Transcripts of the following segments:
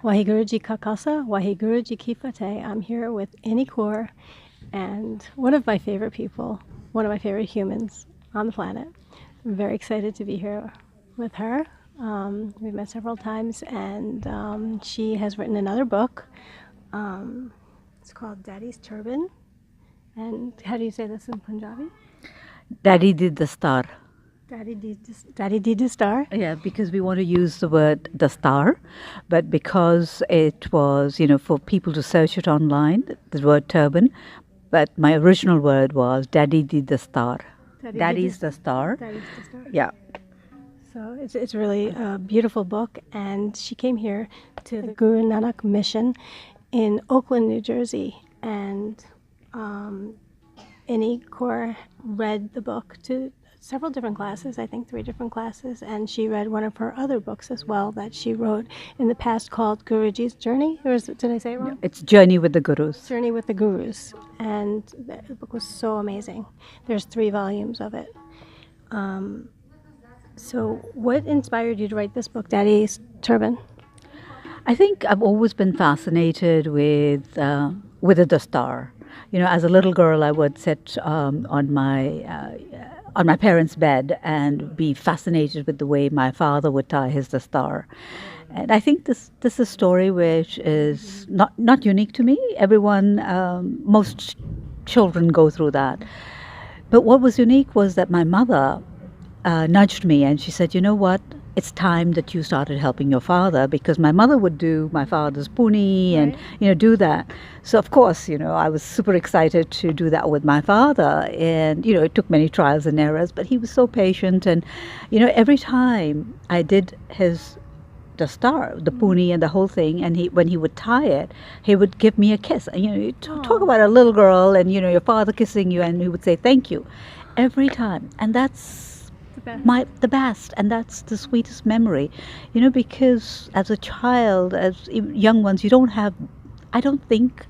Waheguru Ji Ka Khalsa, Waheguru Ji Ki Fateh. I'm here with Inni Kaur, and one of my favorite people, one of my favorite humans on the planet. I'm very excited to be here with her. We've met several times, and she has written another book. It's called Daddy's Turban. And how do you say this in Punjabi? Daddy did the star. Daddy Di Star. Yeah, because we want to use the word the star, but because it was, for people to search it online, the word turban, but my original word was Daddy did the star. Daddy's the star. Daddy's the Star. Yeah. So it's really a beautiful book, and she came here to the Guru Nanak Mission in Oakland, New Jersey, and Inni Kaur read the book to several different classes, I think 3 different classes, and she read one of her other books as well that she wrote in the past called Guruji's Journey. Did I say it wrong? It's Journey with the Gurus. Journey with the Gurus, and the book was so amazing. There's 3 volumes of it. So what inspired you to write this book, Daddy's Turban? I think I've always been fascinated with the dastar. As a little girl, I would sit on my parents' bed and be fascinated with the way my father would tie his dastar. And I think this is a story which is not unique to me. Everyone, most children go through that. But what was unique was that my mother nudged me and she said, "You know what? It's time that you started helping your father," because my mother would do my father's puni and do that. So of course, I was super excited to do that with my father, and it took many trials and errors, but he was so patient, and every time I did the star, the puni and the whole thing, and when he would tie it, he would give me a kiss. And, you talk about a little girl and your father kissing you, and he would say thank you every time, and that's the best, and that's the sweetest memory, because as a child, as young ones, I don't think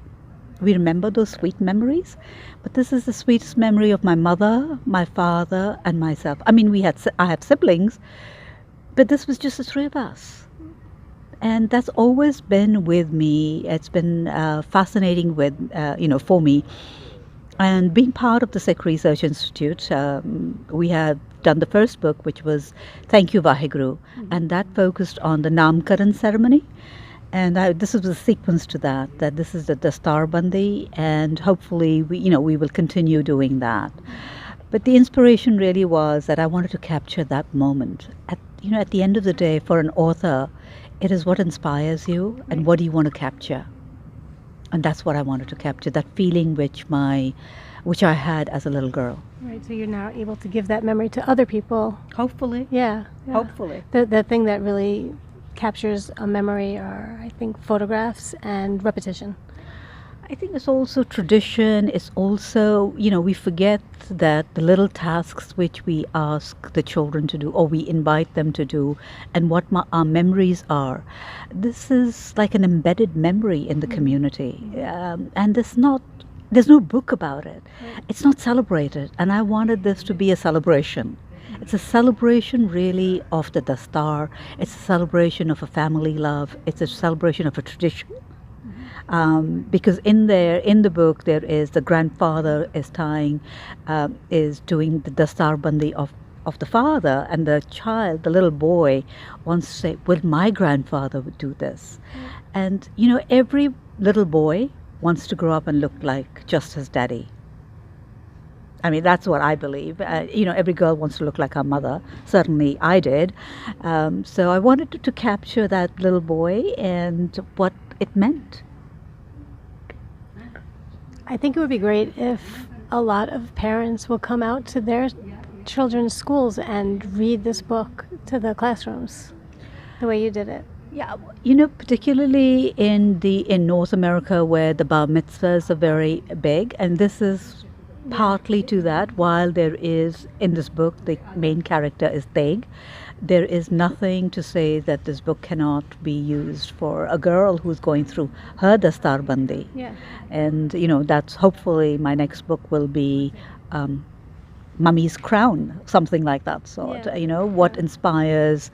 we remember those sweet memories, but this is the sweetest memory of my mother, my father, and myself. I mean, I have siblings, but this was just the 3 of us, and that's always been with me. It's been fascinating for me. And being part of the Sikh Research Institute, we have done the first book, which was Thank You Vaheguru, and that focused on the Namkaran ceremony. And this is a sequence to that this is the Dastar Bandi, and hopefully we will continue doing that. But the inspiration really was that I wanted to capture that moment. At the end of the day, for an author, it is what inspires you and what do you want to capture. And that's what I wanted to capture, that feeling which I had as a little girl. Right, so you're now able to give that memory to other people. Hopefully. Yeah. Hopefully. The thing that really captures a memory are, I think, photographs and repetition. I think it's also tradition. It's also, we forget that the little tasks which we ask the children to do or we invite them to do and what our memories are. This is like an embedded memory in the community. And there's no book about it. It's not celebrated. And I wanted this to be a celebration. It's a celebration really of the Dastar. It's a celebration of a family love. It's a celebration of a tradition. Because in the book, there is the grandfather is doing the Dastar Bandi of the father, and the child, the little boy, wants to say, "Well, my grandfather would do this." And, every little boy wants to grow up and look like just his daddy. I mean, that's what I believe. Every girl wants to look like her mother. Certainly I did. So I wanted to capture that little boy and what it meant. I think it would be great if a lot of parents will come out to their children's schools and read this book to the classrooms, the way you did it. Yeah, particularly in North America where the bar mitzvahs are very big, and this is partly to that. While there is, in this book, the main character is Teg, there is nothing to say that this book cannot be used for a girl who's going through her Dastar Bandi. Yeah. And, that's hopefully my next book will be Mummy's Crown, something like that sort. Yeah. What inspires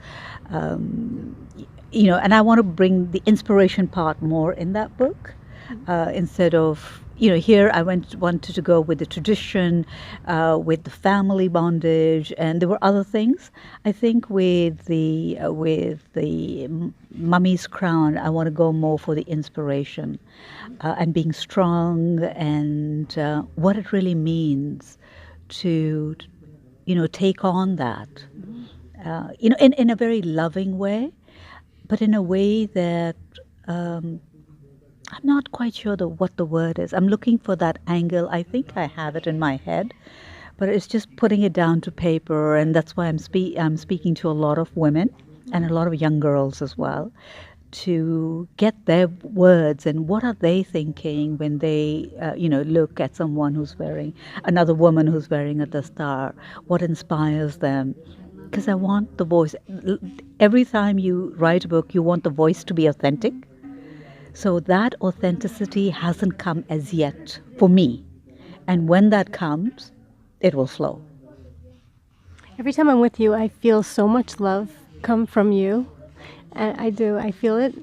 and I want to bring the inspiration part more in that book, instead of, here I wanted to go with the tradition, with the family bondage, and there were other things. I think with the mummy's crown, I want to go more for the inspiration, and being strong, and what it really means to, take on that, in a very loving way, but in a way that, I'm not quite sure what the word is. I'm looking for that angle. I think I have it in my head, but it's just putting it down to paper, and that's why I'm speaking to a lot of women and a lot of young girls as well, to get their words and what are they thinking when they, look at someone who's wearing, another woman who's wearing a dastar. What inspires them? Because I want the voice. Every time you write a book, you want the voice to be authentic. So that authenticity hasn't come as yet for me. And when that comes, it will flow. Every time I'm with you, I feel so much love come from you. And I do. I feel it.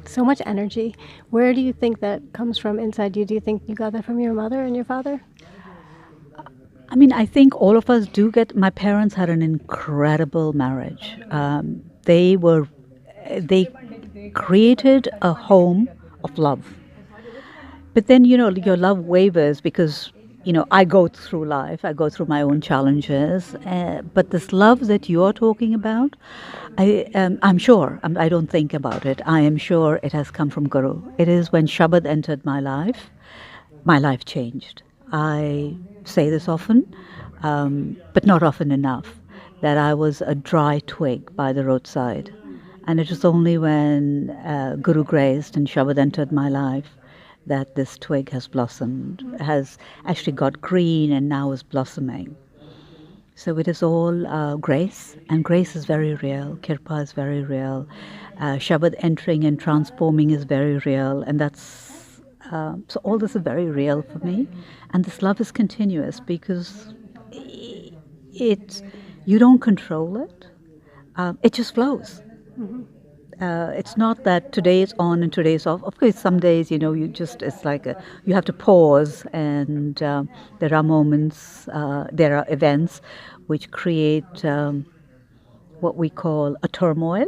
So much energy. Where do you think that comes from inside you? Do you think you got that from your mother and your father? I mean, I think all of us do get. My parents had an incredible marriage. They created a home of love. But then, your love wavers because, I go through life, I go through my own challenges. But this love that you're talking about, I'm sure, I don't think about it. I am sure it has come from Guru. It is when Shabad entered my life changed. I say this often, but not often enough, that I was a dry twig by the roadside. And it was only when Guru graced and Shabad entered my life that this twig has blossomed, has actually got green and now is blossoming. So it is all grace, and grace is very real. Kirpa is very real. Shabad entering and transforming is very real, and that's so all this is very real for me. And this love is continuous because it you don't control it. It just flows. It's not that today is on and today is off. Of course, some days, it's like you have to pause, and there are moments, there are events which create what we call a turmoil.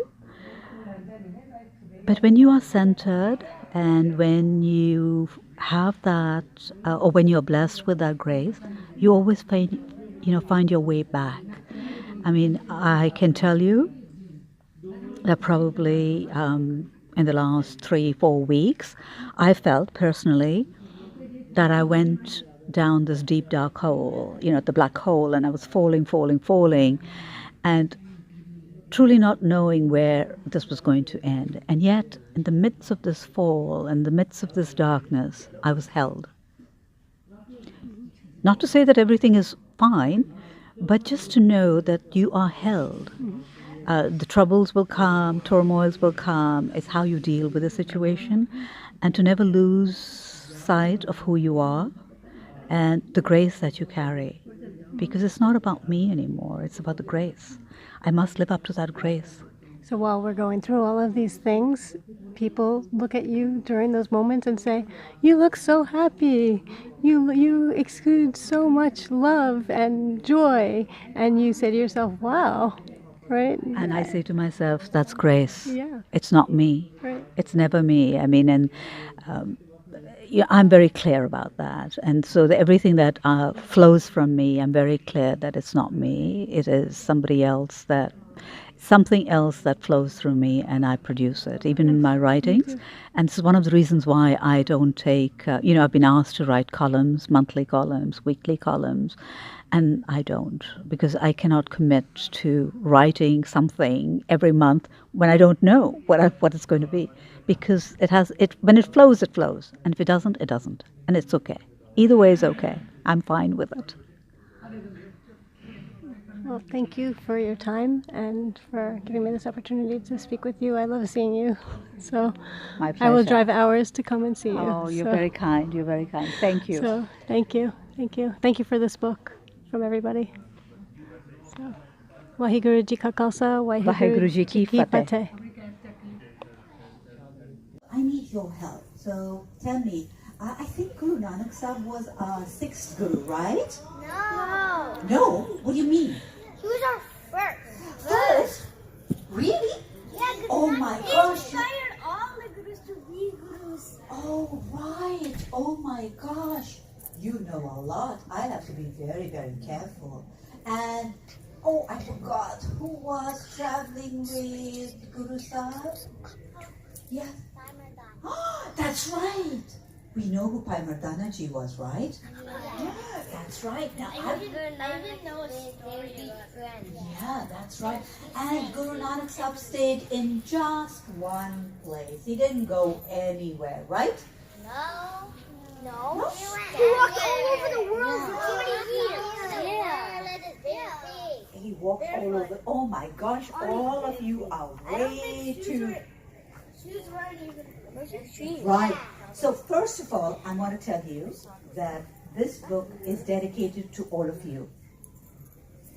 But when you are centered, and when you have that, or when you're blessed with that grace, you always find your way back. I mean, I can tell you that probably in the last 3-4 weeks, I felt personally that I went down this deep dark hole, the black hole, and I was falling, and truly not knowing where this was going to end. And yet, in the midst of this fall, in the midst of this darkness, I was held. Not to say that everything is fine, but just to know that you are held. The troubles will come, turmoils will come. It's how you deal with the situation, and to never lose sight of who you are and the grace that you carry. Because it's not about me anymore. It's about the grace. I must live up to that grace. So while we're going through all of these things, people look at you during those moments and say, "You look so happy. You exude so much love and joy." And you say to yourself, "Wow." Right? And I say to myself, that's grace. Yeah. It's not me. Right. It's never me. I mean, and I'm very clear about that. And so everything that flows from me, I'm very clear that it's not me. It is something else that flows through me, and I produce it, even in my writings. And this is one of the reasons why I don't take, I've been asked to write columns, monthly columns, weekly columns, and I don't, because I cannot commit to writing something every month when I don't know what it's going to be. Because when it flows, and if it doesn't, it doesn't, and it's okay. Either way is okay. I'm fine with it. Well, thank you for your time and for giving me this opportunity to speak with you. I love seeing you. So My pleasure. I will drive hours to come and see you. Oh, you're very kind. You're very kind. Thank you. So thank you. Thank you. Thank you for this book from everybody. So, Waheguru Ji Ka Khalsa, Waheguru Ji Ki Fateh. Fateh. your help. So tell me, I think Guru Nanak Sahib was our sixth Guru, right? No. No? What do you mean? He was our first. First? Really? Yeah, Oh my gosh. He inspired all the gurus to be gurus. Oh, right. Oh my gosh. You know a lot. I have to be very, very careful. And, oh, I forgot. Who was traveling with Guru Sahib? Yeah. That's right. We know who Pai Mardana ji was, right? Yeah, that's right. Now, I didn't know a story about friends. yeah, that's right. And Guru Nanak Sahib stayed in just one place. He didn't go anywhere, right? No. No? He walked all over the world for 20 years. Yeah. He walked all over. Oh my gosh, all of you are way too... Shoes weren't even Right. So first of all, I want to tell you that this book is dedicated to all of you.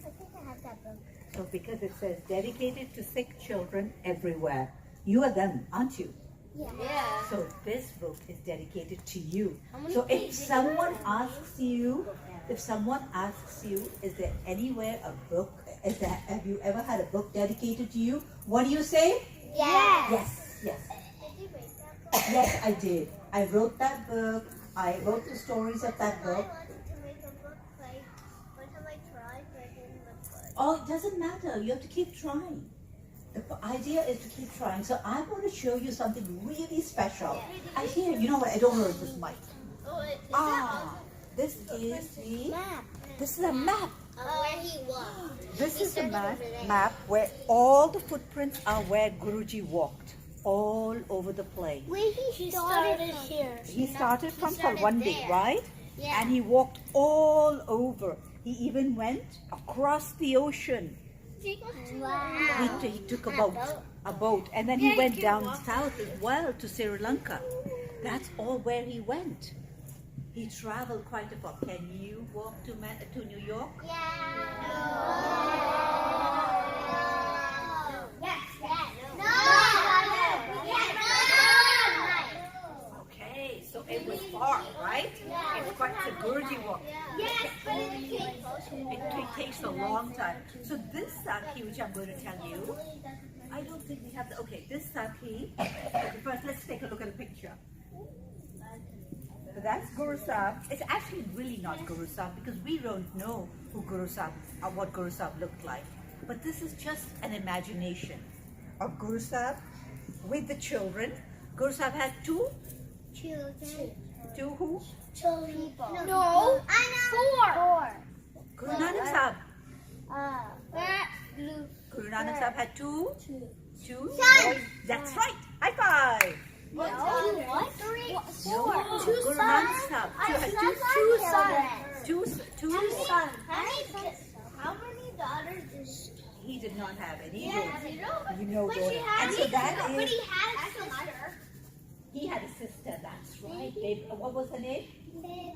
I think I have that book. So because it says dedicated to sick children everywhere. You are them, aren't you? Yeah. So this book is dedicated to you. many So if pages? someone asks you, is there anywhere a book, have you ever had a book dedicated to you? What do you say? Yeah. Yes, yes. Did you read that book? Yes, I did. I wrote that book. I wrote the stories of that book. I wanted to make a book like one time I tried, but it didn't look good. Oh, it doesn't matter. You have to keep trying. The idea is to keep trying. So I want to show you something really special. I hear, you know what? I don't know this mic. Ah, this is the Map. this is a map. Where he was. This is a map where all the footprints are where Guruji walked all over the place. Where he started here. He started from one day, there. right? Yeah. And he walked all over. He even went across the ocean. Wow. He took a boat, and then he went down south as well to Sri Lanka. That's all where he went. He traveled quite a far. Can you walk to New York? Okay, so it was far, right? It's quite a Guruji walk. It takes a long time. So this Sakhi, which I'm going to tell you, I don't think we have the, okay, this Sakhi, okay, first let's take a look at a picture. So that's Guru Sahib. It's actually really not Guru Sahib because we don't know who Guru Sahib, or what Guru Sahib looked like. But this is just an imagination of Guru Sahib with the children. Guru Sahib had two who? No. Four. Guru Nanak Sahib. Blue. Guru Nanak Sahib had two Sons. boys. That's right. High five. What? Three. No, Four. Guru Nanak Sahib had two sons. How many daughters does He did not have any. Yeah, You know, but daughter. she had. And so that But is, he had a sister. he had a sister. That's right. What was her name? Baby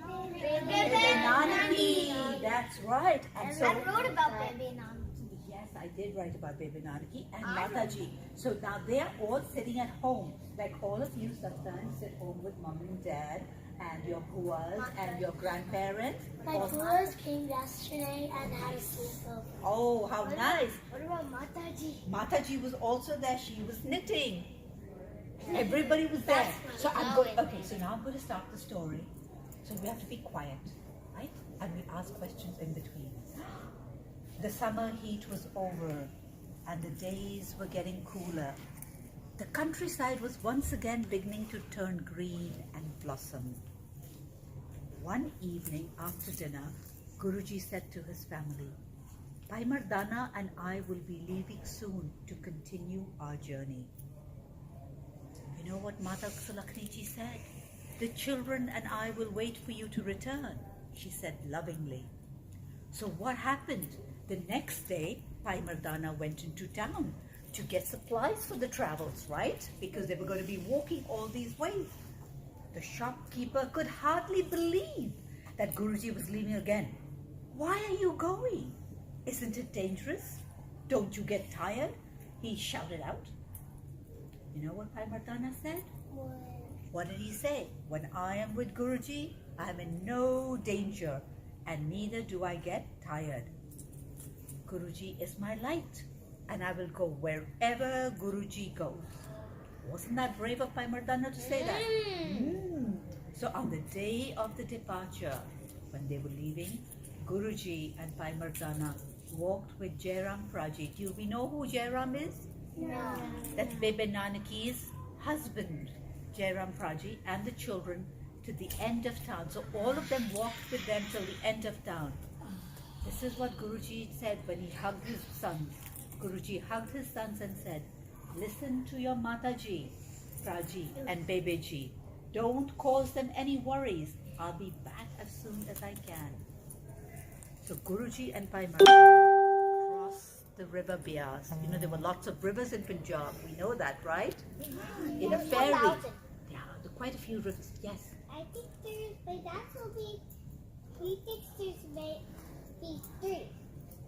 Nanaki. That's right. And so I wrote about Baby Nanaki. yes, I did write about Baby Nanaki and Mataji. So now they are all sitting at home. Like all of you sometimes sit home with mom and dad and your buas and your grandparents. My All- boys came yesterday and had a sleepover. Oh, how nice. What about Mataji? Mataji was also there. She was knitting. Everybody was there. So I'm going. Okay, so now I'm going to start the story. So we have to be quiet, right? And we ask questions in between. The summer heat was over, and the days were getting cooler. The countryside was once again beginning to turn green and blossom. One evening after dinner, Guruji said to his family, "Bhai Mardana and I will be leaving soon to continue our journey." You know what Mata Lakshmi ji said? "The children and I will wait for you to return," she said lovingly. So what happened? The next day, Bhai Mardana went into town to get supplies for the travels, right? Because they were going to be walking all these ways. The shopkeeper could hardly believe that Guruji was leaving again. "Why are you going? Isn't it dangerous? Don't you get tired?" he shouted out. You know what Bhai Mardana said? what did he say? When I am with Guruji, I am in no danger, and neither do I get tired. Guruji is my light, and I will go wherever Guruji goes. Wasn't that brave of Bhai Mardana to say that? So on the day of the departure, when they were leaving, Guruji and Bhai Mardana walked with Jairam Praji. Do we know who Jairam is? No. That's Bebe Nanaki's husband, Jairam Praji, and the children to the end of town. So all of them walked with them till the end of town. This is what Guruji said when he hugged his sons. Guruji hugged his sons and said, listen to your Mataji, Praji and Bebeji. Don't cause them any worries. I'll be back as soon as I can. So Guruji and Bhai Mardana crossed the river Bias. You know, there were lots of rivers in Punjab. We know that, right? In a ferry. Yeah, there are quite a few rivers. Yes. I think there's, but that will be, we think there's maybe 3.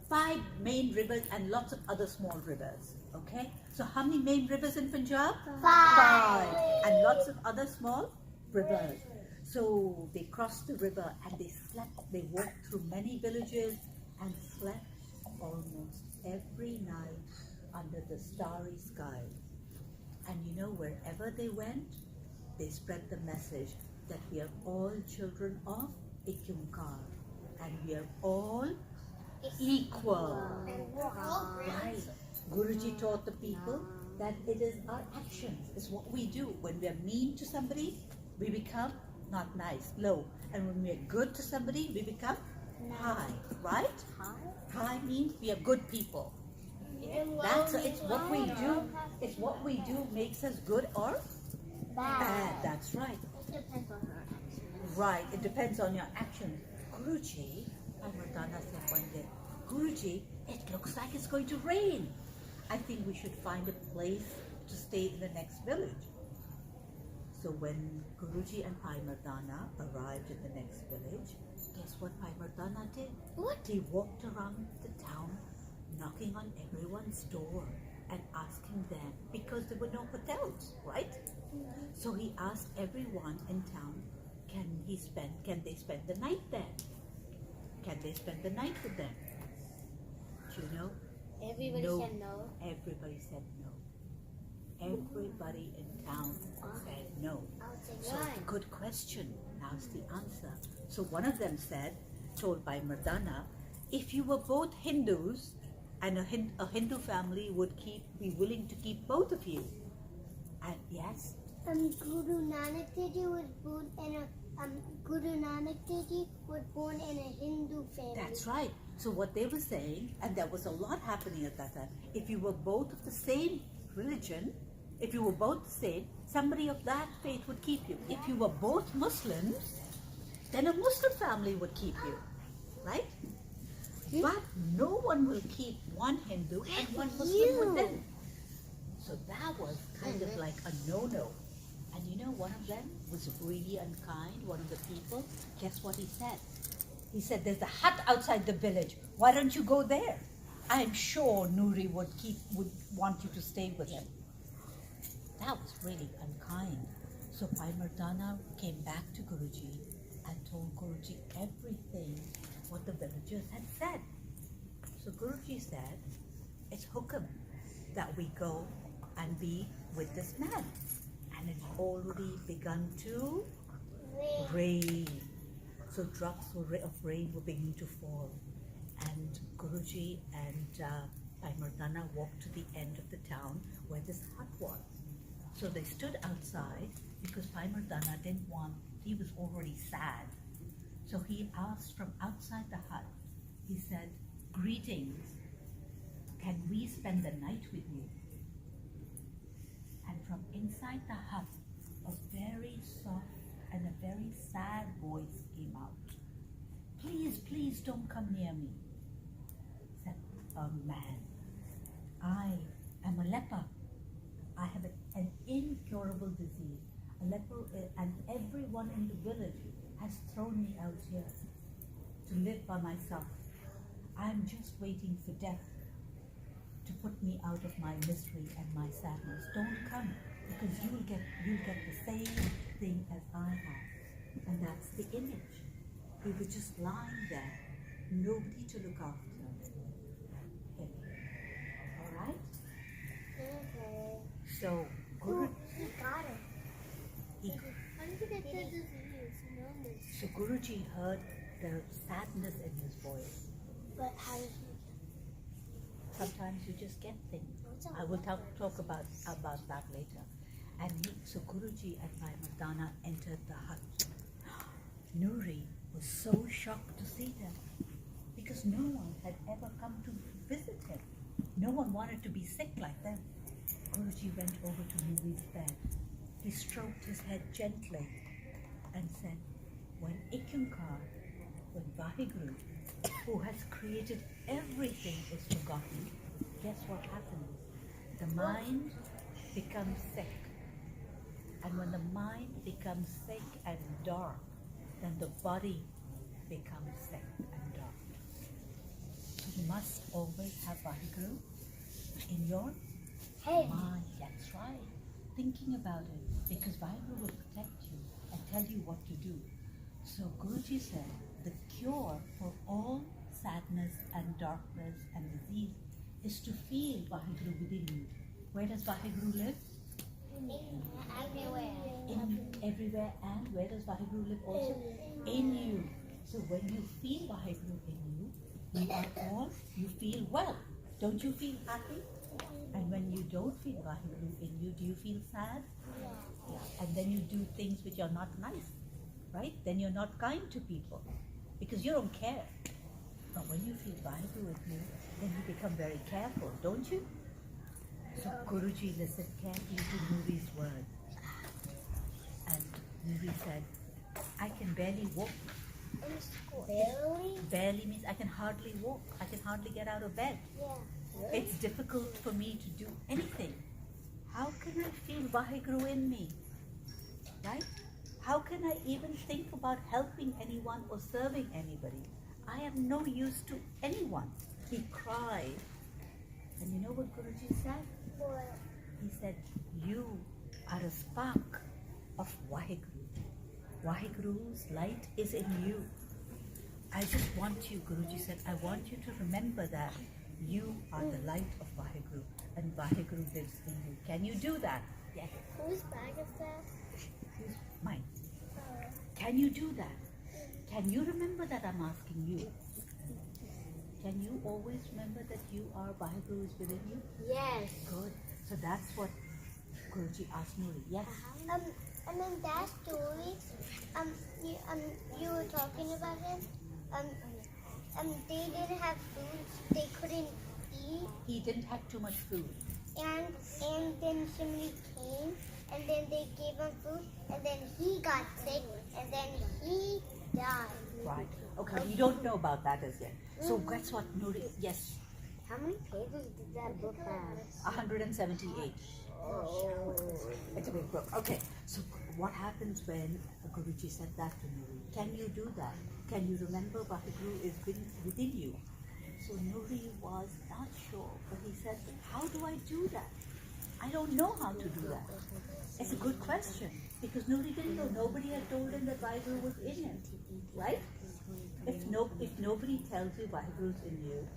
5 main rivers and lots of other small rivers. Okay? So how many main rivers in Punjab? 5. And lots of other small rivers. So they crossed the river and they slept. They walked through many villages and slept almost every night under the starry sky. And you know, wherever they went, they spread the message that we are all children of Ikumkar and we are all equal. Right. Guruji taught the people that it is our actions, it's what we do. When we are mean to somebody, we become not nice, low. And when we are good to somebody, we become high, right? High means we are good people. It's what we do. It's what we do makes us good or bad. That's right. It depends on her actions. Right, it depends on your actions. Guruji, Mardana said one day, Guruji, it looks like it's going to rain. I think we should find a place to stay in the next village. So when Guruji and Bhai Mardana arrived in the next village, guess what Bhai Mardana did? What? He walked around the town, knocking on everyone's door and asking them, because there were no hotels, right? So he asked everyone in town, can they spend the night there? Can they spend the night with them? Do you know? Everybody No. said no. Everybody said no. Everybody in town said no. I would say So why? good question. Now's the answer. So one of them told by Mardana, if you were both Hindus and a Hindu family would be willing to keep both of you. And yes, Guru Nanak Dev Ji was born in a Hindu family. that's right. So what they were saying, and there was a lot happening at that time, if you were both of the same religion, if you were both the same, somebody of that faith would keep you. If you were both Muslims, then a Muslim family would keep you, right? But no one will keep one Hindu and one Muslim with them. So that was kind of like a no-no. And you know, one of them was really unkind, one of the people. Guess what he said? He said, there's a hut outside the village. Why don't you go there? I'm sure Nuri would want you to stay with him. That was really unkind. So Bhai Mardana came back to Guruji and told Guruji everything what the villagers had said. So Guruji said, it's hukam that we go and be with this man. And it's already begun to rain. So drops of rain were beginning to fall. And Guruji and Bhai Mardana walked to the end of the town where this hut was. So they stood outside because Bhai Mardana he was already sad. So he asked from outside the hut, he said, greetings, can we spend the night with you? And from inside the hut, a very soft and a very sad voice came out. Please, please don't come near me. Said, man, I am a leper. I have an incurable disease. A leper, and everyone in the village has thrown me out here to live by myself. I'm just waiting for death to put me out of my misery and my sadness. Don't come, because you'll get the same thing as I have, and that's the image. He was just lying there, nobody to look after him. All right? Okay. So, Guru, He got it. he, How did you get the disease? so Guruji heard the sadness in his voice. But how did he Sometimes you just get things. I will talk about that later. And so Guruji and Bhai Mardana entered the hut. Nuri was so shocked to see them because no one had ever come to visit him. No one wanted to be sick like them. Guruji went over to Nuri's bed. He stroked his head gently and said, when Ikankar, when Vaheguru, who has created everything, is forgotten, guess what happens? The mind becomes sick. And when the mind becomes sick and dark, then the body becomes sick and dark. So you must always have Vaheguru in your mind. That's right. Thinking about it, because Vaheguru will protect you and tell you what to do. So Guruji said, the cure for all sadness and darkness and disease is to feel Vaheguru within you. Where does Vaheguru live? everywhere? Everywhere. And where does Vaheguru live also? In you. So when you feel Vaheguru in you, you feel well. Don't you feel happy? And when you don't feel Vaheguru in you, do you feel sad? Yeah. And then you do things which are not nice, right? Then you're not kind to people because you don't care. But when you feel Vaheguru in you, then you become very careful, don't you? So Guruji listened carefully to Nuri's words. And Nuri said, I can barely walk. Barely? Barely means I can hardly walk. I can hardly get out of bed. Yeah. It's difficult for me to do anything. How can I feel Vaheguru in me? Right? How can I even think about helping anyone or serving anybody? I am no use to anyone. He cried. And you know what Guruji said? What? He said, you are a spark of Vaheguru. Vaheguru's light is in you. I just want you, Guruji said, I want you to remember that you are the light of Vaheguru and Vaheguru lives in you. Can you do that? Yes. Whose bag is that? Who's mine? Can you do that? Can you remember that I'm asking you? Can you always remember that you are Vaheguru is within you? Yes. Good. So that's what Guruji asked Nuri. Yes. And in that story, you were talking about him. They didn't have food. They couldn't eat. He didn't have too much food. And then somebody came, and then they gave him food, and then he got sick, and then he died. Right. Okay. You don't know about that as yet. So guess what, Nuri? Yes. How many pages did that book have? 178. Oh. It's a big book. Okay. So what happens when Guruji said that to Nuri? Can you do that? Can you remember Vaheguru is within you? So Nuri was not sure, but he said, how do I do that? I don't know how to do that. It's a good question because Nuri didn't know. Nobody had told him that Vaheguru was in him, right? If nobody tells you Vaheguru is in you,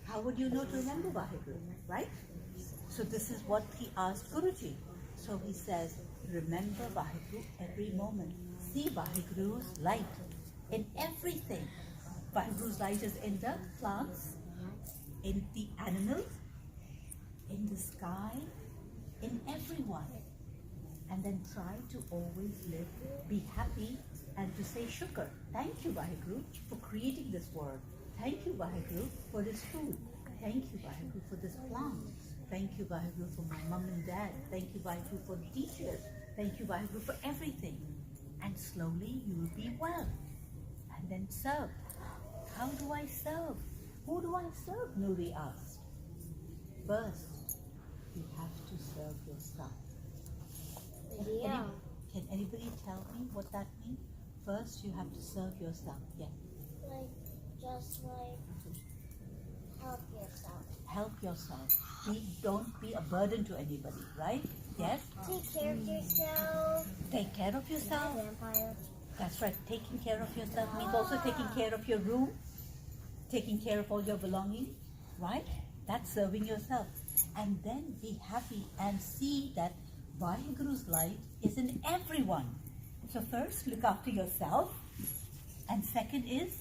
how would you know to remember Vaheguru, right? So this is what he asked Guruji. So he says, remember Vaheguru every moment. See Vaheguru's light in everything. Vaheguru's light is in the plants, in the animals, in the sky, in everyone. And then try to always live, be happy, and to say shukr. Thank you, Vaheguru, for creating this world. Thank you, Vaheguru, for this food. Thank you, Vaheguru, for this plant. Thank you, Vaheguru, for my mom and dad. Thank you, Vaheguru, for the teachers. Thank you, Vaheguru, for everything. And slowly you will be well. And then serve. How do I serve? Who do I serve? Nuri asked. First, you have to serve yourself. Yeah. Can anybody tell me what that means? First, you have to serve yourself. Yeah. Just help yourself. Help yourself. Don't be a burden to anybody, right? Yes? Take care of yourself. Take care of yourself. Vampire. That's right. Taking care of yourself means also taking care of your room, taking care of all your belongings, right? That's serving yourself. And then be happy and see that Vaheguru's light is in everyone. So first, look after yourself. And second is,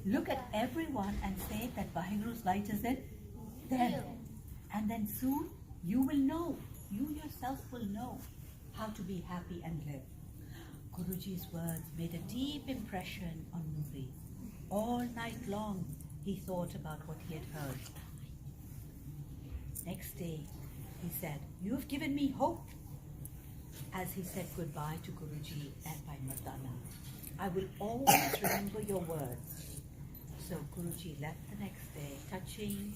look at everyone and say that Vaheguru's light is in them. And then soon, you will know, you yourself will know how to be happy and live. Guruji's words made a deep impression on Nuri. All night long, he thought about what he had heard. Next day, he said, "You've given me hope." As he said goodbye to Guruji and Bhai Mardana, "I will always remember your words." So Guruji left the next day, touching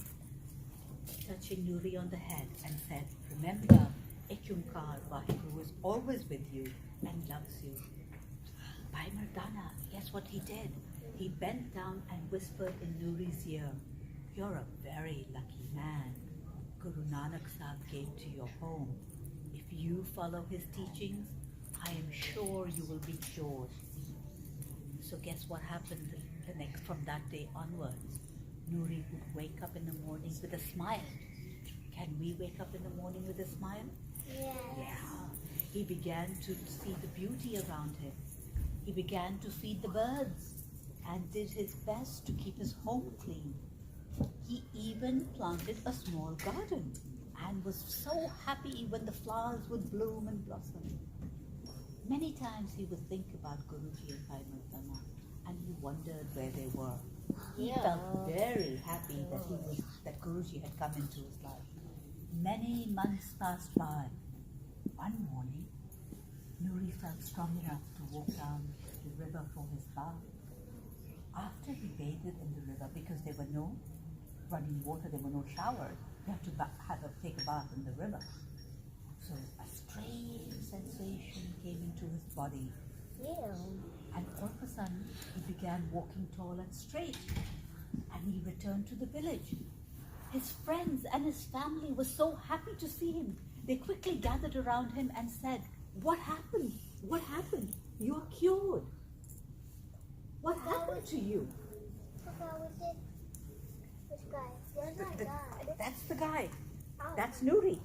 Nuri on the head and said, "Remember, Ekyumkar Vaheguru is always with you and loves you." Bhai Mardana, guess what he did? He bent down and whispered in Nuri's ear, "You're a very lucky man. Guru Nanak Sahib came to your home. If you follow his teachings, I am sure you will be cured." So guess what happened from that day onwards? Nuri would wake up in the morning with a smile. Can we wake up in the morning with a smile? Yeah. He began to see the beauty around him. He began to feed the birds and did his best to keep his home clean. He even planted a small garden and was so happy when the flowers would bloom and blossom. Many times he would think about Guruji and Bhai Mardana and he wondered where they were. He felt very happy that Guruji had come into his life. Many months passed by. One morning, Nuri felt strong enough to walk down the river for his bath. After he bathed in the river, because there were no running water, there were no showers, you have to take a bath in the river. So a strange sensation came into his body. And all of a sudden, he began walking tall and straight. And he returned to the village. His friends and his family were so happy to see him. They quickly gathered around him and said, "What happened? What happened? You're cured. What happened to you?" Papa, was it? Which guy? Where's my guy? That's the guy. That's Nuri.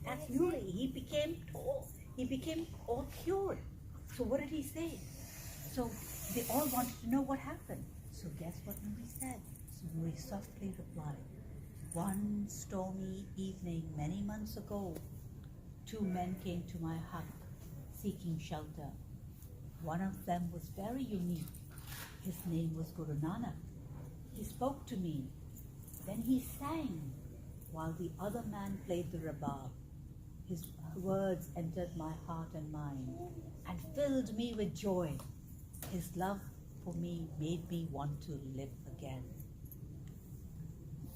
That's Nuri. He became all cured. So what did he say? So they all wanted to know what happened. So guess what Nuri said? So Nuri softly replied, "One stormy evening many months ago, two men came to my hut seeking shelter. One of them was very unique. His name was Guru Nanak. He spoke to me. Then he sang while the other man played the rabab. His words entered my heart and mind and filled me with joy. His love for me made me want to live again."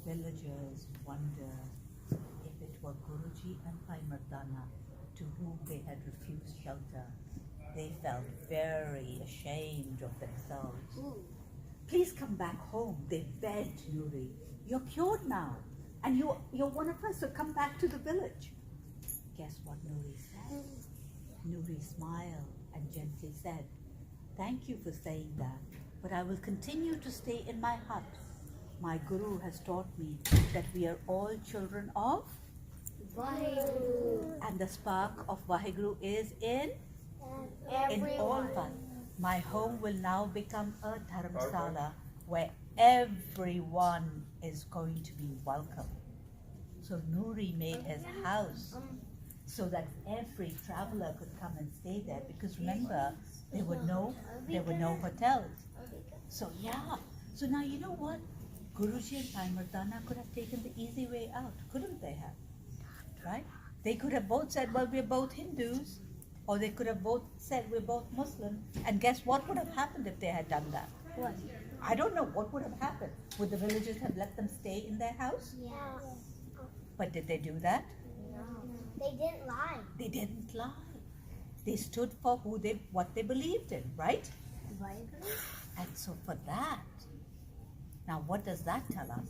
Villagers wondered if it were Guruji and Bhai Mardana to whom they had refused shelter. They felt very ashamed of themselves. "Please come back home," they begged Nuri. "You're cured now, and you're one of us, so come back to the village." Guess what Nuri said? Nuri smiled and gently said, "Thank you for saying that, but I will continue to stay in my hut. My Guru has taught me that we are all children of Vaheguru. and the spark of Vaheguru is in all of us. My home will now become a dharamsala where everyone is going to be welcome." So Nuri made his house so that every traveler could come and stay there, because remember, there were no hotels. So now you know what? Guruji and Bhai Mardana could have taken the easy way out, couldn't they have? Right? They could have both said, "Well, we're both Hindus," or they could have both said, "We're both Muslim." And guess what would have happened if they had done that? What? I don't know what would have happened. Would the villagers have let them stay in their house? Yeah. But did they do that? No. They didn't lie. They didn't lie. They stood for what they believed in, right? And so for that, now what does that tell us?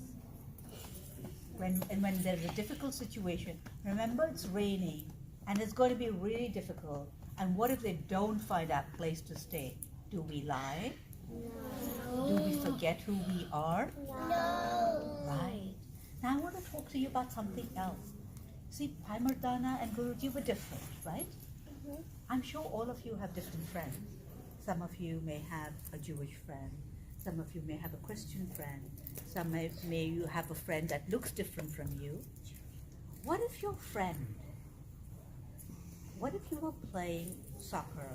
When there's a difficult situation, remember it's raining And it's going to be really difficult. And what if they don't find a place to stay? Do we lie? No. Do we forget who we are? No. Right. Now I want to talk to you about something else. See, Bhai Mardana and Guruji were different, right? I'm sure all of you have different friends. Some of you may have a Jewish friend. Some of you may have a Christian friend. Some may you have a friend that looks different from you. What if your friend, what if you were playing soccer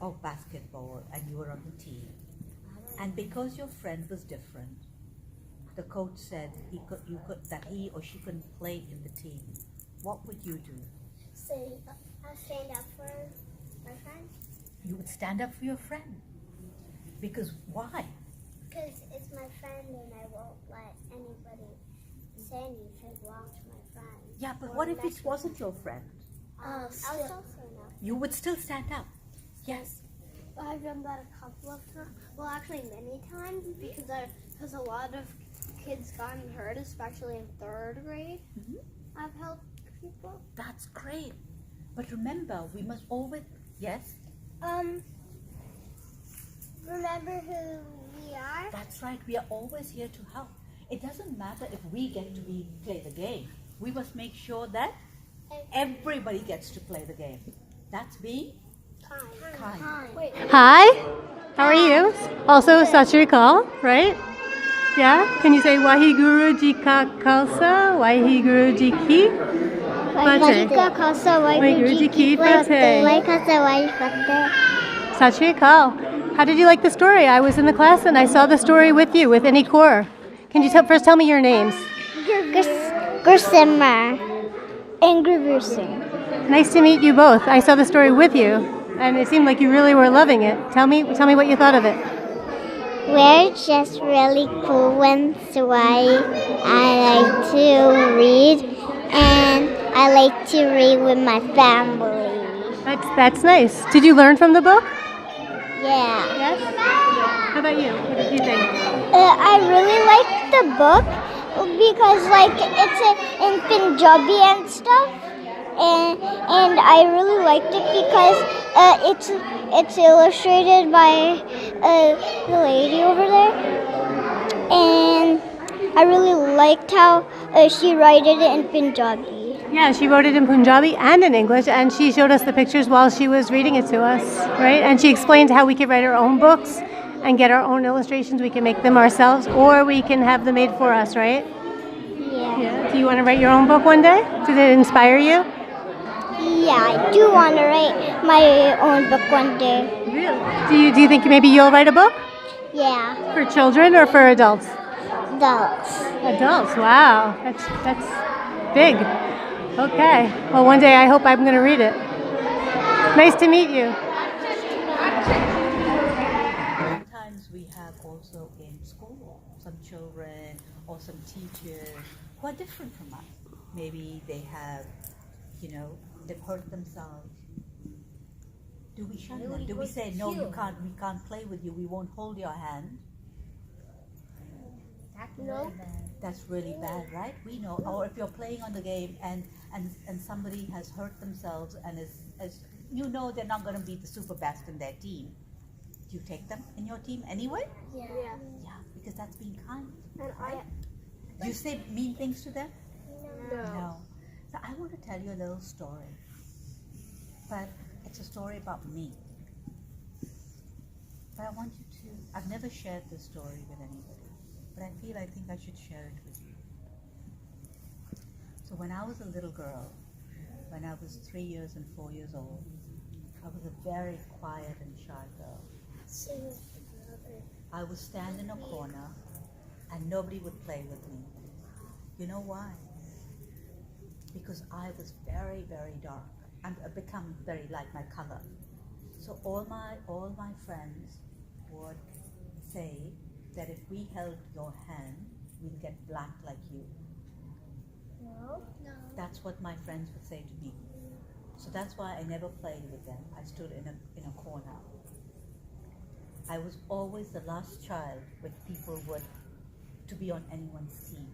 or basketball and you were on the team, and because your friend was different, the coach said that he or she couldn't play in the team, what would you do? I'll stand up for my friend. You would stand up for your friend. Because why? Because it's my friend and I won't let anybody say anything wrong to my friend. Yeah, but what if it wasn't your friend? I'll still stand up. You would still stand up. Yes. I've done that a couple of times. Well, actually many times because a lot of kids gotten hurt, especially in 3rd grade. I've helped people. That's great. But remember, we must always, yes? Remember who we are? That's right. We are always here to help. It doesn't matter if we get to play the game. We must make sure that everybody gets to play the game. That's being kind. Wait. Hi, how are you? Also, Sat Shri Akal, right? Yeah? Can you say Waheguru Ji Ka Khalsa, Waheguru Ji Ki Fateh? Waheguru Ji Ki Fateh. Sat Shri Akal. How did you like the story? I was in the class and I saw the story with you, with Inni Kaur. Can you first tell me your names? Gursimar and Guru Singh. Nice to meet you both. I saw the story with you, and it seemed like you really were loving it. Tell me what you thought of it. We're just really cool ones, so I like to read, and I like to read with my family. That's nice. Did you learn from the book? Yeah. Yes? How about you? What did you think? I really like the book because it's in Punjabi and stuff, and I really liked it because it's illustrated by the lady over there, and I really liked how she wrote it in Punjabi. Yeah, she wrote it in Punjabi and in English, and she showed us the pictures while she was reading it to us, right? And she explained how we could write our own books and get our own illustrations. We can make them ourselves, or we can have them made for us, right? Yeah. Do you want to write your own book one day? Did it inspire you? Yeah, I do want to write my own book one day. Really? Do you think maybe you'll write a book? Yeah. For children or for adults? Adults. Adults, wow. That's big. Okay. Well, one day I hope I'm going to read it. Nice to meet you. Sometimes we have also in school some children or some teachers who are different from us. Maybe they have, they've hurt themselves. Do we shun them? Do we say, no, we can't play with you, we won't hold your hand? No. That's really bad, right? We know. Or if you're playing on the game and somebody has hurt themselves and is they're not going to be the super best in their team. Do you take them in your team anyway? Yeah. Yeah, because that's being kind. And Do you say mean things to them? No. So I want to tell you a little story. But it's a story about me. But I want you to, I've never shared this story with anybody, but I think I should share it with you. So when I was a little girl, when I was 3 years and 4 years old, I was a very quiet and shy girl. I would stand in a corner and nobody would play with me. You know why? Because I was very, very dark. I've become very like my color. So all my friends would say that if we held your hand, we'd get black like you. No. That's what my friends would say to me. So that's why I never played with them. I stood in a corner. I was always the last child which people would to be on anyone's team.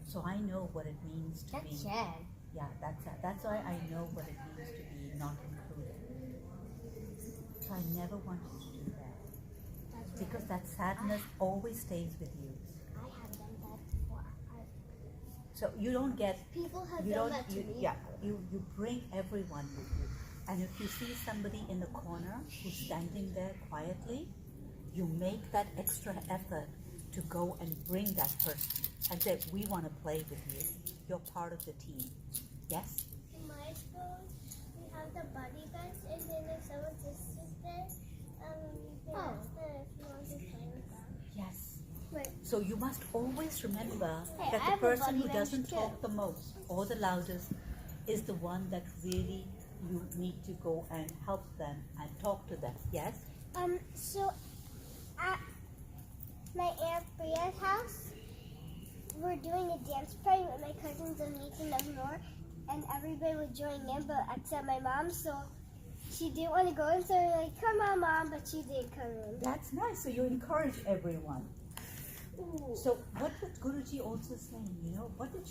So I know what it means to be. That's sad. Yeah, that's why I know what it means to be not included. So I never want you to do that because that sadness always stays with you. I have done that before. So you don't get, People have you done don't, that to you, me. yeah, you bring everyone with you. And if you see somebody in the corner who's standing there quietly, you make that extra effort to go and bring that person and say, we want to play with you. You're part of the team. Yes? In my school, we have the buddy bench, and then if someone just sits there, you can ask them if you want to play with them. Yes. Right. So you must always remember Hey, I that the have a person buddy who bench doesn't too. talk the most or the loudest is the one that really you need to go and help them and talk to them. Yes? So at my Aunt Bria's house, we're doing a dance party with my cousins and making them more, and everybody was joining in, but except my mom, so she didn't want to go in, so we're like, come on, Mom, but she did come in. That's nice. So you encourage everyone. Ooh. So what did Guruji also say? You know, what did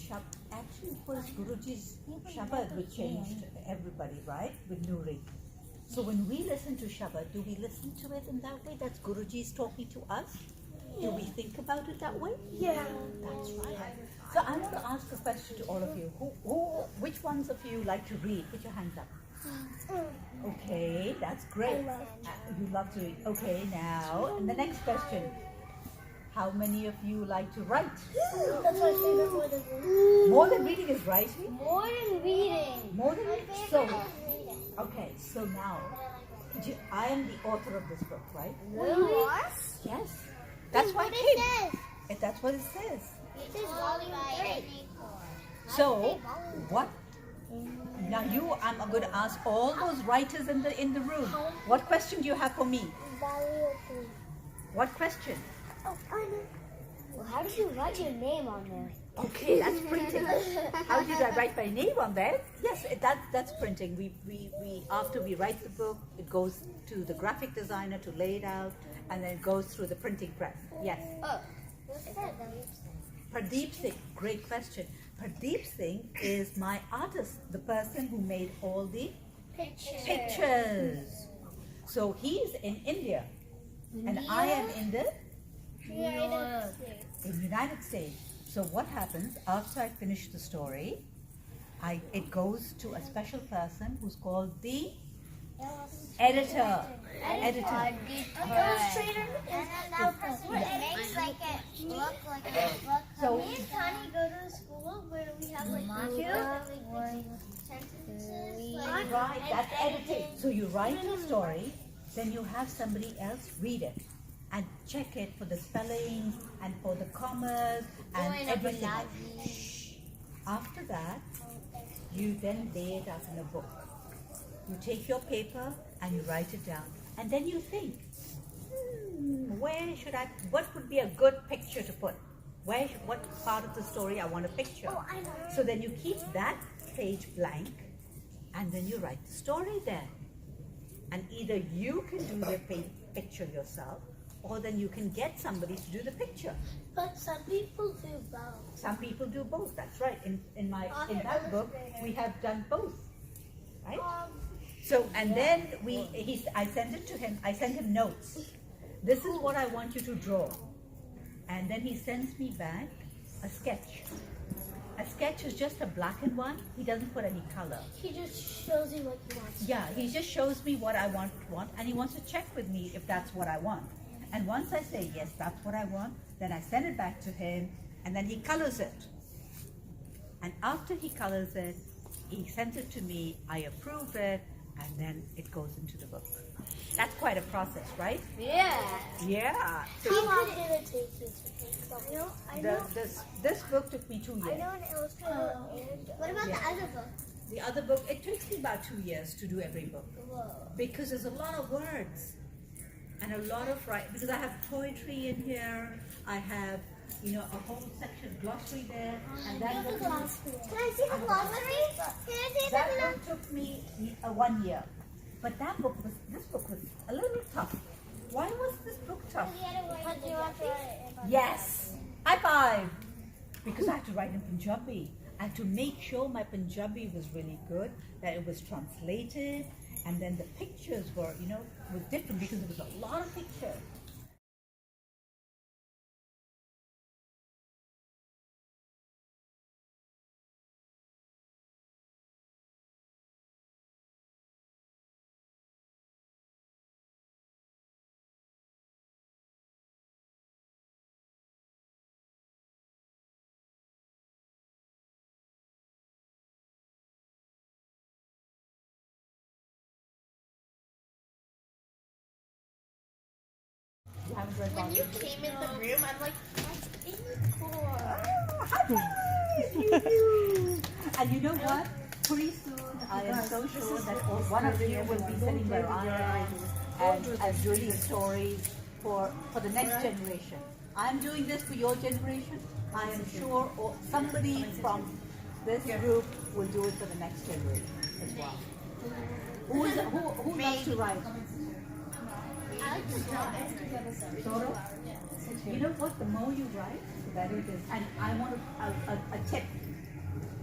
actually first Guruji's Shabad which changed everybody, right? With Nuri. So when we listen to Shabad, do we listen to it in that way? That's Guruji's talking to us? Do we think about it that way? Yeah. That's right. So I want to ask a question to all of you. Which ones of you like to read? Put your hands up. Okay, that's great. You love to read. Okay, now, and the next question. How many of you like to write? That's my favorite more than reading. More than reading is writing? More than reading. More than My reading? favorite So, is reading. okay, so now, I am the author of this book, right? Really? Yes. That's why what it it came. says. That's what it says. It says volume 3. So, what? Now I'm going to ask all those writers in the room. What question do you have for me? Volume 3. What question? Oh, I know. Well, how did you write your name on there? Okay, that's printing. How did I write my name on there? Yes, that's printing. We after we write the book, it goes to the graphic designer to lay it out, and then it goes through the printing press. Yes. Oh. What's that? Pradeep Singh, great question. Pradeep Singh is my artist, the person who made all the pictures. So he's in India, and I am in the United States. So what happens after I finish the story? It goes to a special person who's called the editor. Illustrator. And then that person makes like it look like a book. So Me and Connie go to a school where we have like two sentences. Like, right, that's editing. So you write the story, then you have somebody else read it and check it for the spellings and for the commas and everything. Shh. After that, you then lay it out in a book. You take your paper and you write it down, and then you think, what would be a good picture to put? What part of the story I want to picture? oh, I know. So then you keep that page blank, and then you write the story there. And either you can do the picture yourself, or then you can get somebody to do the picture. But some people do both. Some people do both. That's right. In that book, we have done both, right? So and then I send it to him. I send him notes. This is what I want you to draw, and then he sends me back a sketch. A sketch is just a black and white. He doesn't put any color. He just shows you what he wants. Yeah, he just shows me what I want, and he wants to check with me if that's what I want. And once I say yes, that's what I want, then I send it back to him, and then he colors it. And after he colors it, he sends it to me. I approve it, and then it goes into the book. That's quite a process, right? Yeah. Yeah. So How long did it take you to make something? this book took me 2 years. I know an illustrator. What about the other book? The other book, it takes me about 2 years to do every book. Whoa. Because there's a lot of words and a lot of because I have poetry in here. I have, a whole section glossary there, and that book, Can I see the glossary? Can I see that book took me 1 year. But this book was a little bit tough. Why was this book tough? Because you have to write it in Yes, high five. Because I had to write in Punjabi. and to make sure my Punjabi was really good, that it was translated, and then the pictures were, was different because there was a lot of pictures. When you came in the room, I'm like, that's Inni Kaur. And you know what? Pretty soon, I am so sure that one of you will be sitting where I am and doing stories for the next generation. I'm doing this for your generation. I am sure somebody from this group will do it for the next generation as well. Who loves to write? I like to draw. Sort of? You know what? The more you write, the better it is. And I want a tip.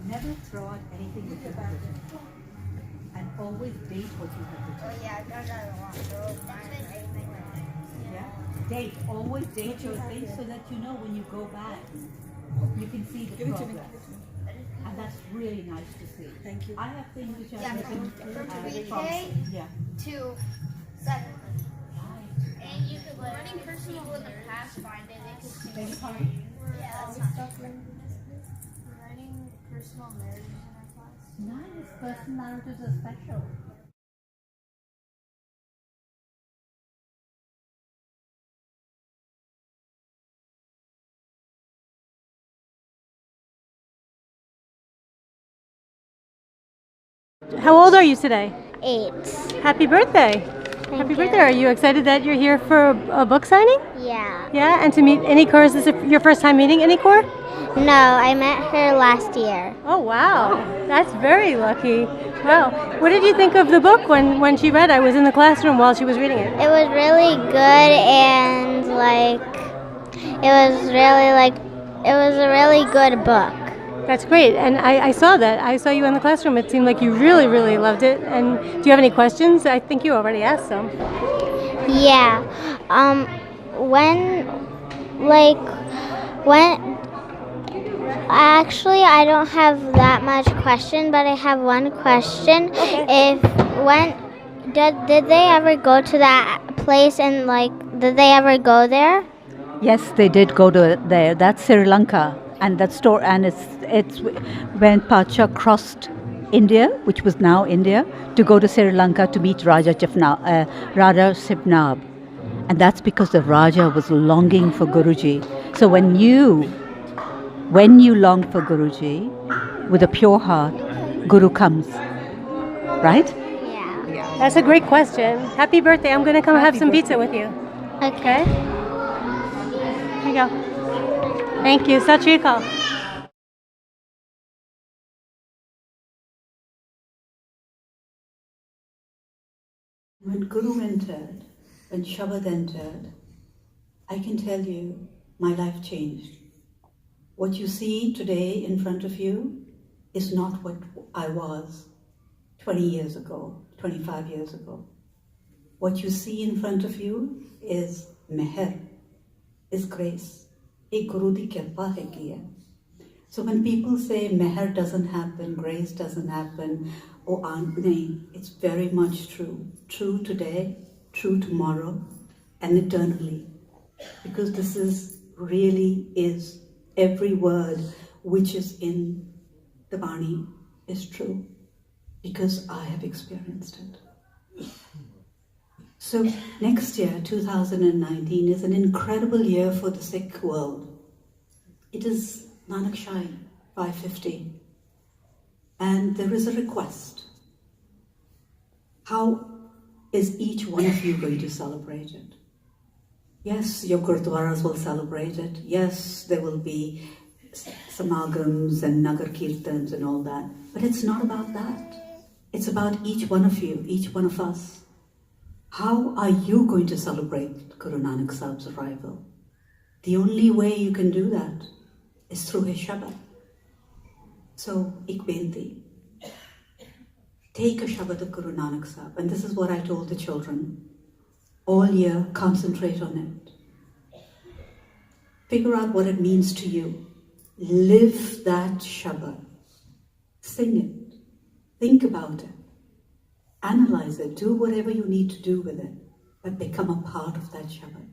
Never throw out anything that you've written. And always date what you have written. Oh yeah, I've done that a lot. Yeah? Date. Always date your things so that you know when you go back, you can see the progress. And that's really nice to see. Thank you. I have things which I've Yeah, written from from 3K yeah. to 7. And you could let any person people in the past find it. They could see it. Yeah, that's not writing personal narratives in our class. Nice. Personal narratives are special. How old are you today? 8. Happy birthday. Happy birthday. Are you excited that you're here for a book signing? Yeah. Yeah, and to meet Inni Kaur. Is this your first time meeting Inni Kaur? No, I met her last year. Oh, wow. That's very lucky. Wow. What did you think of the book when she read? I was in the classroom while she was reading it. It was really good and it was a really good book. That's great. And I saw that. I saw you in the classroom. It seemed like you really, really loved it. And do you have any questions? I think you already asked some. Yeah. Actually, I don't have that much question, but I have one question. Okay. Did they ever go to that place and did they ever go there? Yes, they did go to there. That's Sri Lanka, and that store, and it's when Pacha crossed India, which was now India, to go to Sri Lanka to meet Raja Sibnab, and that's because the Raja was longing for Guruji. So when you long for Guruji with a pure heart, Guru comes, right? Yeah. That's a great question. Happy birthday. I'm going to come have some pizza with you. Okay. Here you go. Thank you. Sat Shri Akal. When Guru entered, when Shabad entered, I can tell you my life changed. What you see today in front of you is not what I was 20 years ago, 25 years ago. What you see in front of you is meher, is grace. Ek Guru di kirpa hai ki hai. So when people say meher doesn't happen, grace doesn't happen, it's very much true. True today, true tomorrow, and eternally. Because this really is every word which is in the Bani is true. Because I have experienced it. So next year, 2019, is an incredible year for the Sikh world. It is Nanak Shai 550. And there is a request. How is each one of you going to celebrate it? Yes, your Gurdwaras will celebrate it. Yes, there will be samagams and nagar kirtans and all that. But it's not about that. It's about each one of you, each one of us. How are you going to celebrate Guru Nanak Sahib's arrival? The only way you can do that is through his Shabad. So, ik benti. Take a Shabad of Guru Nanak Sahib, and this is what I told the children. All year, concentrate on it. Figure out what it means to you. Live that Shabad. Sing it. Think about it. Analyze it. Do whatever you need to do with it. But become a part of that Shabad.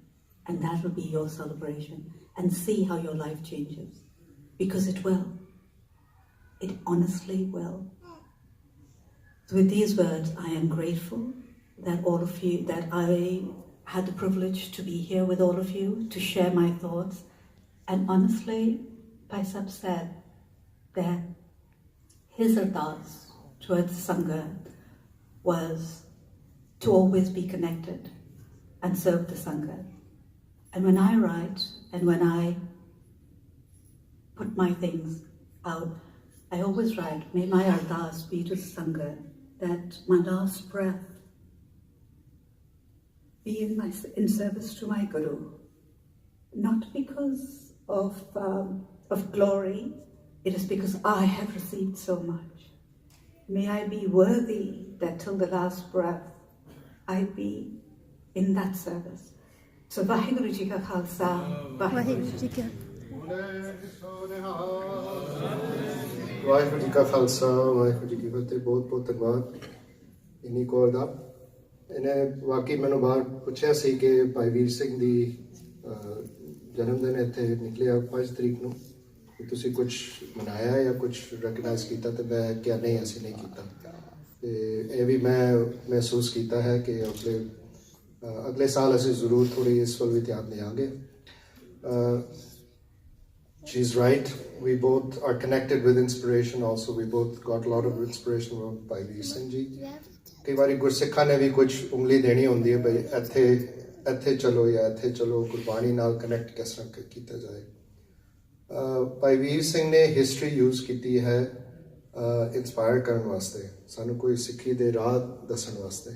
And that will be your celebration. And see how your life changes. Because it will. It honestly will. So with these words, I am grateful that all of you, that I had the privilege to be here with all of you, to share my thoughts. And honestly, Paisap said that his ardas towards Sangha was to always be connected and serve the Sangha. And when I write and when I put my things out, I always write, may my ardas be to the Sangha, that my last breath be in service to my Guru. Not because of glory, it is because I have received so much. May I be worthy that till the last breath I be in that service. So Vaheguru Ji Ka Khalsa, Vaheguru Ji Ki Waheguru ji ਕਾ ਖਾਲਸਾ ਵਾਹਿਗੁਰੂ ਜੀ ਕੀ ਫਤਿਹ। ਬਹੁਤ ਬਹੁਤ ਧੰਨਵਾਦ ਇੰਨੀ ਕੌਰ ਦਾ। ਇਹਨੇ ਵਾਕਈ ਮੈਨੂੰ ਬਾਹਰ ਪੁੱਛਿਆ ਸੀ ਕਿ ਭਾਈ ਵੀਰ ਸਿੰਘ ਦੀ ਜਨਮ ਦਿਨ ਇੱਥੇ ਨਿਕਲਿਆ 5 ਤਰੀਕ ਨੂੰ, ਕਿ ਤੁਸੀਂ ਕੁਝ ਮਨਾਇਆ ਜਾਂ ਕੁਝ ਰੈਕਗਨਾਈਜ਼ ਕੀਤਾ, ਤੇ ਮੈਂ ਕਿਹਾ ਨਹੀਂ, ਅਸੀਂ ਨਹੀਂ ਕੀਤਾ। ਤੇ ਇਹ ਵੀ ਮੈਂ ਮਹਿਸੂਸ ਕੀਤਾ ਹੈ ਕਿ ਅਗਲੇ ਸਾਲ ਅਸੀਂ ਜ਼ਰੂਰ ਥੋੜ੍ਹੀ ਇਸ ਵੱਲ ਵੀ ਧਿਆਨ ਦੇਵਾਂਗੇ। She's right. We both are connected with inspiration also. We both got a lot of inspiration from Bhai Veer Singh Ji. ਕਈ ਵਾਰੀ ਗੁਰਸਿੱਖਾਂ ਨੇ ਵੀ ਕੁਝ ਉਂਗਲੀ ਦੇਣੀ ਹੁੰਦੀ ਹੈ, ਬਈ ਇੱਥੇ ਚਲੋ ਜਾਂ ਇੱਥੇ ਚਲੋ, ਗੁਰਬਾਣੀ ਨਾਲ ਕਨੈਕਟ ਕਿਸ ਤਰ੍ਹਾਂ ਕੀਤਾ ਜਾਏ। ਭਾਈ ਵੀਰ ਸਿੰਘ ਨੇ ਹਿਸਟਰੀ ਯੂਜ਼ ਕੀਤੀ ਹੈ ਇੰਸਪਾਇਰ ਕਰਨ ਵਾਸਤੇ, ਸਾਨੂੰ ਕੋਈ ਸਿੱਖੀ ਦੇ ਰਾਹ ਦੱਸਣ ਵਾਸਤੇ।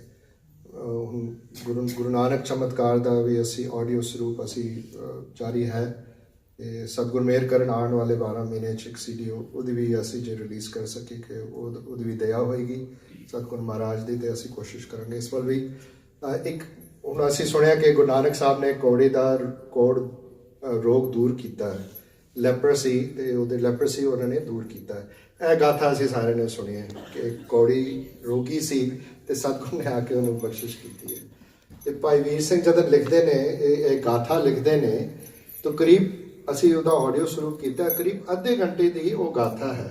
ਹੁਣ ਗੁਰੂ ਨਾਨਕ ਚਮਤਕਾਰ ਦਾ ਵੀ ਅਸੀਂ ਆਡੀਓ ਸਰੂਪ ਅਸੀਂ ਜਾਰੀ ਹੈ, ਤੇ ਸਤਿਗੁਰ ਮਿਹਰ ਕਰਨ ਆਉਣ ਵਾਲੇ 12 ਮਹੀਨੇ 'ਚ ਇੱਕ CD ਉਹਦੀ ਵੀ ਅਸੀਂ ਜੇ ਰਿਲੀਜ਼ ਕਰ ਸਕੇ ਕਿ ਉਹਦੀ ਵੀ ਦਇਆ ਹੋਏਗੀ ਸਤਿਗੁਰ ਮਹਾਰਾਜ ਦੀ, ਤੇ ਅਸੀਂ ਕੋਸ਼ਿਸ਼ ਕਰਾਂਗੇ ਇਸ ਵੱਲ ਵੀ। ਇੱਕ ਹੁਣ ਅਸੀਂ ਸੁਣਿਆ ਕਿ ਗੁਰੂ ਨਾਨਕ ਸਾਹਿਬ ਨੇ ਕੋੜ ਰੋਗ ਦੂਰ ਕੀਤਾ ਹੈ, ਲੈਪਰਸੀ, ਤੇ ਉਹਦੇ ਲੈਪਰਸੀ ਉਹਨਾਂ ਨੇ ਦੂਰ ਕੀਤਾ ਹੈ। ਇਹ ਗਾਥਾ ਅਸੀਂ ਸਾਰਿਆਂ ਨੇ ਸੁਣੀ ਹੈ ਕਿ ਕੌੜੀ ਰੋਗੀ ਸੀ ਤੇ ਸਤਿਗੁਰ ਨੇ ਆ ਕੇ ਉਹਨੂੰ ਬਖਸ਼ਿਸ਼ ਕੀਤੀ ਹੈ। ਤੇ ਭਾਈ ਵੀਰ ਸਿੰਘ ਜਦੋਂ ਲਿਖਦੇ ਨੇ ਇਹ ਗਾਥਾ ਲਿਖਦੇ ਨੇ, ਤਾਂ ਕਰੀਬ ਅਸੀਂ ਉਹਦਾ ਆਡੀਓ ਸ਼ੁਰੂ ਕੀਤਾ, ਕਰੀਬ ਅੱਧੇ ਘੰਟੇ ਦੀ ਉਹ ਗਾਥਾ ਹੈ।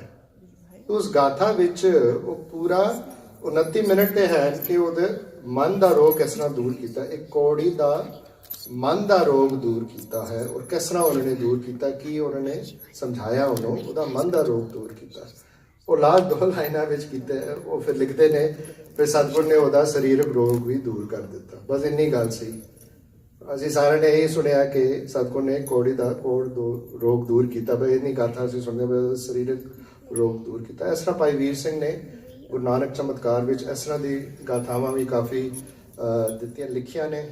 ਉਸ ਗਾਥਾ ਵਿੱਚ ਉਹ ਪੂਰਾ 29 ਮਿੰਟ ਤੇ ਹੈ ਕਿ ਉਹਦੇ ਮਨ ਦਾ ਰੋਗ ਕਿਸ ਤਰ੍ਹਾਂ ਦੂਰ ਕੀਤਾ, ਇੱਕ ਕੌੜੀ ਦਾ ਮਨ ਦਾ ਰੋਗ ਦੂਰ ਕੀਤਾ ਹੈ, ਔਰ ਕਿਸ ਤਰ੍ਹਾਂ ਉਹਨਾਂ ਨੇ ਦੂਰ ਕੀਤਾ, ਕੀ ਉਹਨਾਂ ਨੇ ਸਮਝਾਇਆ ਉਹਨੂੰ, ਉਹਦਾ ਮਨ ਦਾ ਰੋਗ ਦੂਰ ਕੀਤਾ। ਉਹ ਲਾਸਟ 2 ਲਾਈਨਾਂ ਵਿੱਚ ਕੀਤੇ, ਉਹ ਫਿਰ ਲਿਖਦੇ ਨੇ, ਫਿਰ ਸਤਿਗੁਰ ਨੇ ਉਹਦਾ ਸਰੀਰਕ ਰੋਗ ਵੀ ਦੂਰ ਕਰ ਦਿੱਤਾ। ਬਸ ਇੰਨੀ ਗੱਲ ਸੀ। ਅਸੀਂ ਸਾਰਿਆਂ ਨੇ ਇਹ ਸੁਣਿਆ ਕਿ ਸਤਿਗੁਰ ਨੇ ਕੋੜ ਰੋਗ ਦੂਰ ਕੀਤਾ, ਬਈ ਇੰਨੀ ਗਾਥਾ ਅਸੀਂ ਸੁਣਦੇ ਪਏ, ਸਰੀਰਕ ਰੋਗ ਦੂਰ ਕੀਤਾ। ਇਸ ਤਰ੍ਹਾਂ ਭਾਈ ਵੀਰ ਸਿੰਘ ਨੇ ਗੁਰੂ ਨਾਨਕ ਚਮਤਕਾਰ ਵਿੱਚ ਇਸ ਤਰ੍ਹਾਂ ਦੀ ਗਾਥਾਵਾਂ ਵੀ ਕਾਫੀ ਦਿੱਤੀਆਂ ਲਿਖੀਆਂ ਨੇ।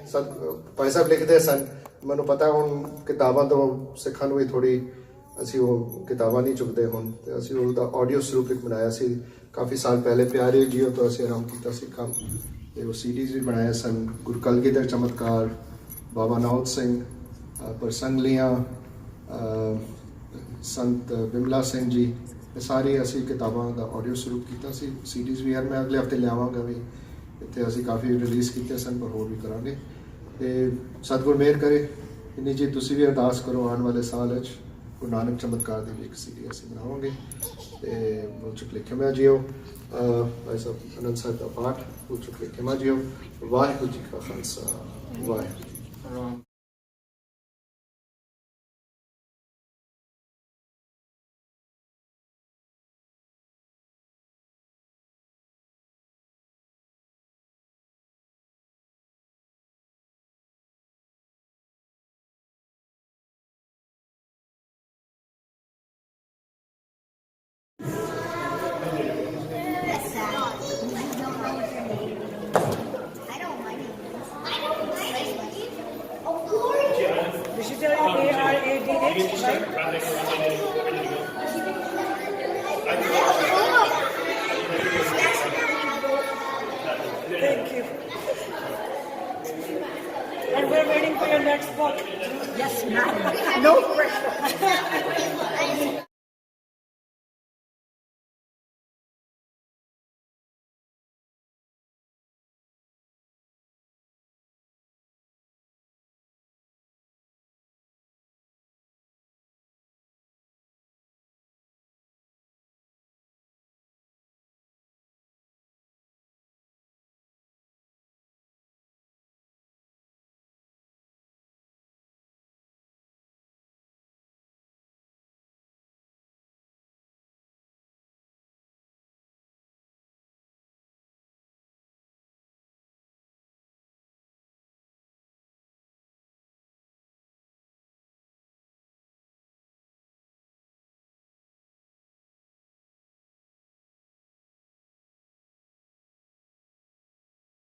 ਭਾਈ ਸਾਹਿਬ ਲਿਖਦੇ ਸਨ, ਮੈਨੂੰ ਪਤਾ ਹੁਣ ਕਿਤਾਬਾਂ ਤੋਂ ਸਿੱਖਾਂ ਨੂੰ ਵੀ ਥੋੜ੍ਹੀ ਅਸੀਂ ਉਹ ਕਿਤਾਬਾਂ ਨਹੀਂ ਚੁੱਕਦੇ ਹੁਣ, ਤੇ ਅਸੀਂ ਉਹਦਾ ਆਡੀਓ ਸਰੂਪ ਇੱਕ ਬਣਾਇਆ ਸੀ ਕਾਫੀ ਸਾਲ ਪਹਿਲੇ, ਪਿਆਰੇ ਜੀਓ ਤੋਂ ਅਸੀਂ ਆਰੰਭ ਕੀਤਾ ਸੀ ਕੰਮ, ਤੇ ਉਹ CDs ਵੀ ਬਣਾਏ ਸਨ। ਗੁਰੂ ਕਲਗੀਧਰ ਚਮਤਕਾਰ, ਬਾਬਾ ਨੌਤ ਸਿੰਘ, ਪ੍ਰਸੰਗਲੀਆਂ, ਸੰਤ ਬਿਮਲਾ ਸਿੰਘ ਜੀ, ਇਹ ਸਾਰੀ ਅਸੀਂ ਕਿਤਾਬਾਂ ਦਾ ਆਡੀਓ ਸਰੂਪ ਕੀਤਾ ਸੀ। CDs ਵੀ ਯਾਰ ਮੈਂ ਅਗਲੇ ਹਫ਼ਤੇ ਲਿਆਵਾਂਗਾ ਵੀ, ਇੱਥੇ ਅਸੀਂ ਕਾਫੀ ਰਿਲੀਜ਼ ਕੀਤੇ ਸਨ, ਪਰ ਹੋਰ ਵੀ ਕਰਾਂਗੇ। ਤੇ ਸਤਿਗੁਰ ਮਿਹਰ ਕਰੇ। ਇੰਨੀ ਜੀ ਤੁਸੀਂ ਵੀ ਅਰਦਾਸ ਕਰੋ, ਆਉਣ ਵਾਲੇ ਸਾਲ ਵਿੱਚ ਗੁਰੂ ਨਾਨਕ ਚਮਤਕਾਰ ਦੀ ਵੀ ਇੱਕ CD ਅਸੀਂ ਬਣਾਵਾਂਗੇ। ਤੇ ਬੋਲ ਚੁੱਕ ਲਿਖੇ ਮੈਂ ਜੀਓ ਭਾਈ ਸਾਹਿਬ ਅਨੰਦ ਸਾਹਿਬ ਦਾ ਪਾਠ, ਬੋਲ ਚੁੱਕ ਲਿਖੇ ਮੈਂ ਜੀਓ। ਵਾਹਿਗੁਰੂ ਜੀ ਕਾ ਖਾਲਸਾ, ਵਾਹਿਗੁਰੂ ਜੀ ਕੀ ਫਤਿਹ। Thank you. And we're waiting for your next book. Yes, ma'am. No